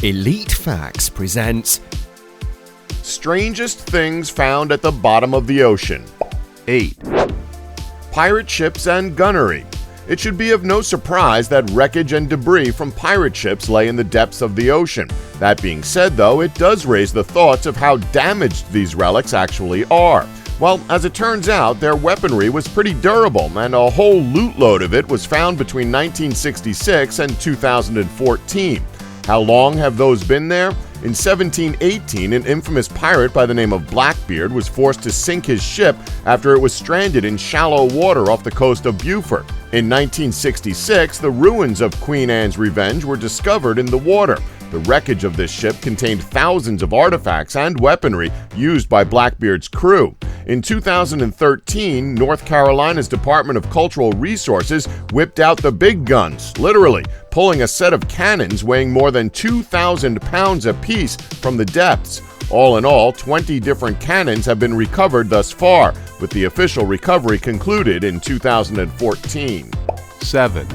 Elite Facts presents Strangest things found at the bottom of the ocean. 8. Pirate ships and gunnery. It should be of no surprise that wreckage and debris from pirate ships lay in the depths of the ocean. That being said, though, it does raise the thoughts of how damaged these relics actually are. Well, as it turns out, their weaponry was pretty durable, and a whole loot load of it was found between 1966 and 2014. How long have those been there? In 1718, an infamous pirate by the name of Blackbeard was forced to sink his ship after it was stranded in shallow water off the coast of Beaufort. In 1966, the ruins of Queen Anne's Revenge were discovered in the water. The wreckage of this ship contained thousands of artifacts and weaponry used by Blackbeard's crew. In 2013, North Carolina's Department of Cultural Resources whipped out the big guns, literally, pulling a set of cannons weighing more than 2,000 pounds apiece from the depths. All in all, 20 different cannons have been recovered thus far, with the official recovery concluded in 2014. 7.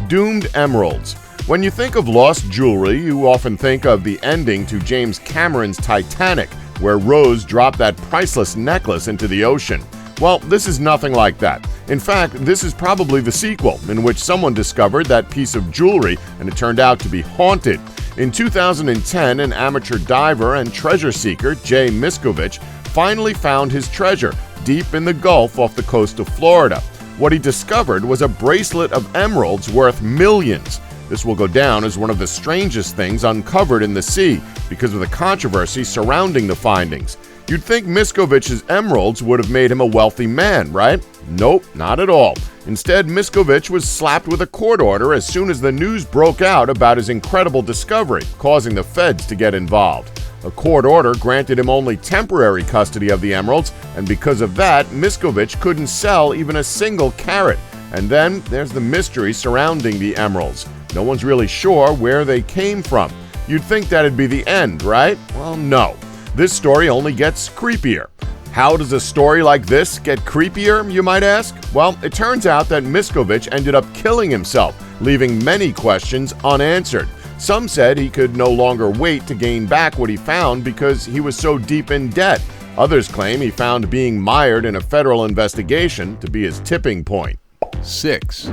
Doomed emeralds. When you think of lost jewelry, you often think of the ending to James Cameron's Titanic, where Rose dropped that priceless necklace into the ocean. Well, this is nothing like that. In fact, this is probably the sequel, in which someone discovered that piece of jewelry and it turned out to be haunted. In 2010, an amateur diver and treasure seeker, Jay Miskovich, finally found his treasure deep in the Gulf off the coast of Florida. What he discovered was a bracelet of emeralds worth millions. This will go down as one of the strangest things uncovered in the sea because of the controversy surrounding the findings. You'd think Miskovich's emeralds would have made him a wealthy man, right? Nope, not at all. Instead, Miskovich was slapped with a court order as soon as the news broke out about his incredible discovery, causing the feds to get involved. A court order granted him only temporary custody of the emeralds, and because of that, Miskovich couldn't sell even a single carat. And then there's the mystery surrounding the emeralds. No one's really sure where they came from. You'd think that'd be the end, right? Well, no. This story only gets creepier. How does a story like this get creepier, you might ask? Well, it turns out that Miskovich ended up killing himself, leaving many questions unanswered. Some said he could no longer wait to gain back what he found because he was so deep in debt. Others claim he found being mired in a federal investigation to be his tipping point. 6.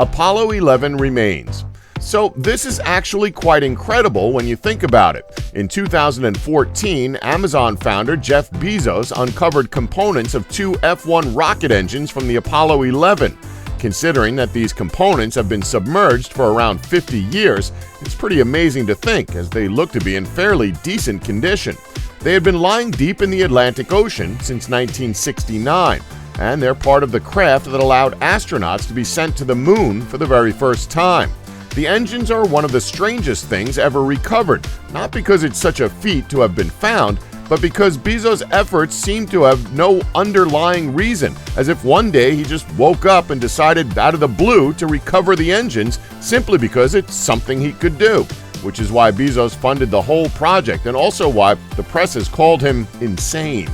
Apollo 11 remains. So this is actually quite incredible when you think about it. In 2014, Amazon founder Jeff Bezos uncovered components of two F-1 rocket engines from the Apollo 11. Considering that these components have been submerged for around 50 years, it's pretty amazing to think, as they look to be in fairly decent condition. They had been lying deep in the Atlantic Ocean since 1969, and they're part of the craft that allowed astronauts to be sent to the moon for the very first time. The engines are one of the strangest things ever recovered, not because it's such a feat to have been found, but because Bezos' efforts seem to have no underlying reason, as if one day he just woke up and decided out of the blue to recover the engines simply because it's something he could do, which is why Bezos funded the whole project and also why the press has called him insane.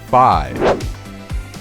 5.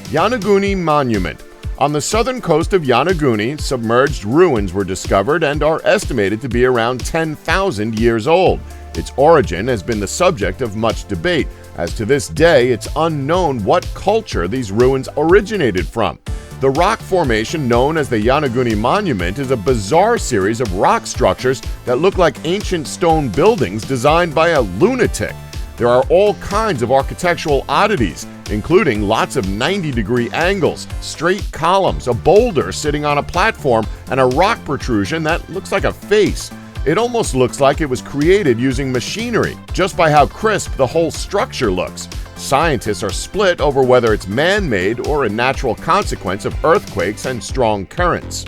Yonaguni Monument. On the southern coast of Yonaguni, submerged ruins were discovered and are estimated to be around 10,000 years old. Its origin has been the subject of much debate, as to this day it's unknown what culture these ruins originated from. The rock formation known as the Yonaguni Monument is a bizarre series of rock structures that look like ancient stone buildings designed by a lunatic. There are all kinds of architectural oddities, including lots of 90-degree angles, straight columns, a boulder sitting on a platform, and a rock protrusion that looks like a face. It almost looks like it was created using machinery, just by how crisp the whole structure looks. Scientists are split over whether it's man-made or a natural consequence of earthquakes and strong currents.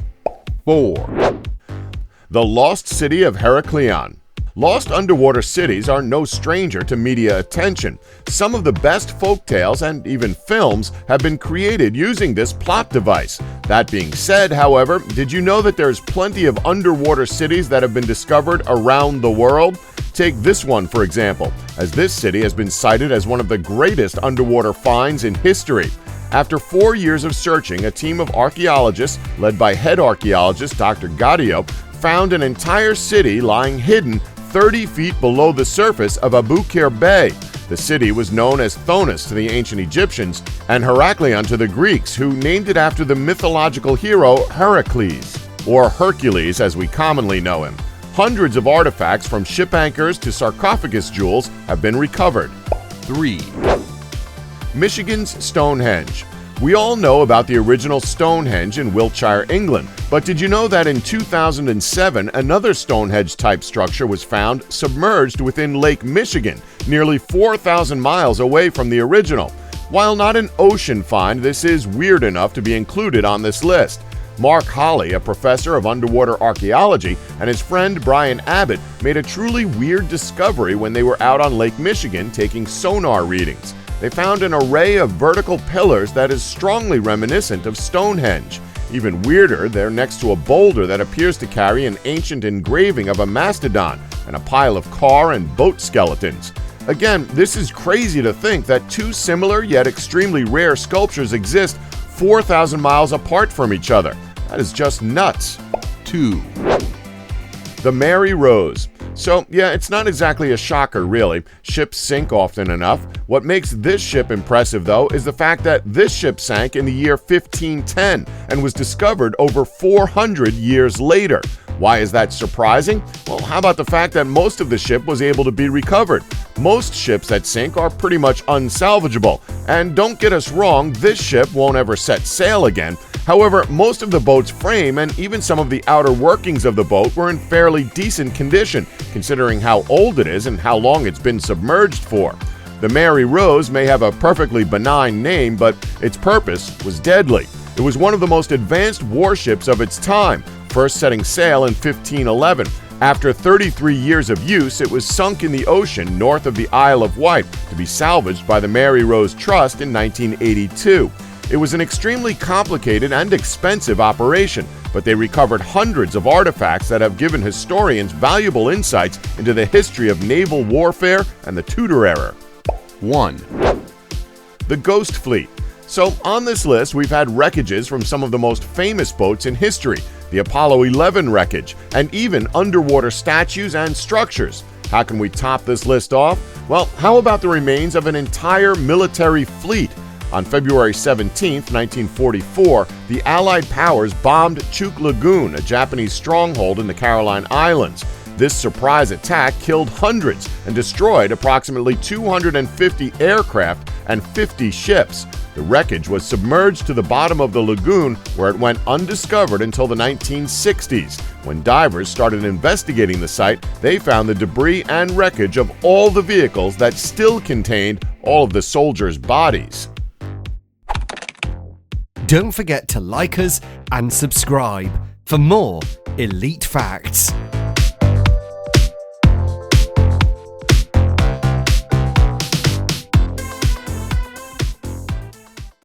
4. The Lost City of Heraklion. Lost underwater cities are no stranger to media attention. Some of the best folktales and even films have been created using this plot device. That being said, however, did you know that there's plenty of underwater cities that have been discovered around the world? Take this one, for example, as this city has been cited as one of the greatest underwater finds in history. After 4 years of searching, a team of archaeologists, led by head archaeologist Dr. Gaudio, found an entire city lying hidden 30 feet below the surface of Abukir Bay. The city was known as Thonis to the ancient Egyptians and Heraklion to the Greeks, who named it after the mythological hero Heracles, or Hercules as we commonly know him. Hundreds of artifacts from ship anchors to sarcophagus jewels have been recovered. 3, Michigan's Stonehenge. We all know about the original Stonehenge in Wiltshire, England, but did you know that in 2007 another Stonehenge-type structure was found submerged within Lake Michigan, nearly 4,000 miles away from the original? While not an ocean find, this is weird enough to be included on this list. Mark Holley, a professor of underwater archaeology, and his friend Brian Abbott made a truly weird discovery when they were out on Lake Michigan taking sonar readings. They found an array of vertical pillars that is strongly reminiscent of Stonehenge. Even weirder, they're next to a boulder that appears to carry an ancient engraving of a mastodon and a pile of car and boat skeletons. Again, this is crazy to think that two similar yet extremely rare sculptures exist 4,000 miles apart from each other. That is just nuts. 2, The Mary Rose. So, yeah, it's not exactly a shocker, really. Ships sink often enough. What makes this ship impressive, though, is the fact that this ship sank in the year 1510 and was discovered over 400 years later. Why is that surprising? Well, how about the fact that most of the ship was able to be recovered? Most ships that sink are pretty much unsalvageable. And don't get us wrong, this ship won't ever set sail again. However, most of the boat's frame and even some of the outer workings of the boat were in fairly decent condition, considering how old it is and how long it's been submerged for. The Mary Rose may have a perfectly benign name, but its purpose was deadly. It was one of the most advanced warships of its time, first setting sail in 1511. After 33 years of use, it was sunk in the ocean north of the Isle of Wight to be salvaged by the Mary Rose Trust in 1982. It was an extremely complicated and expensive operation, but they recovered hundreds of artifacts that have given historians valuable insights into the history of naval warfare and the Tudor era. 1, The Ghost Fleet. So on this list, we've had wreckages from some of the most famous boats in history, the Apollo 11 wreckage, and even underwater statues and structures. How can we top this list off? Well, how about the remains of an entire military fleet? On February 17, 1944, the Allied powers bombed Chuk Lagoon, a Japanese stronghold in the Caroline Islands. This surprise attack killed hundreds and destroyed approximately 250 aircraft and 50 ships. The wreckage was submerged to the bottom of the lagoon, where it went undiscovered until the 1960s. When divers started investigating the site, they found the debris and wreckage of all the vehicles that still contained all of the soldiers' bodies. Don't forget to like us and subscribe for more elite facts.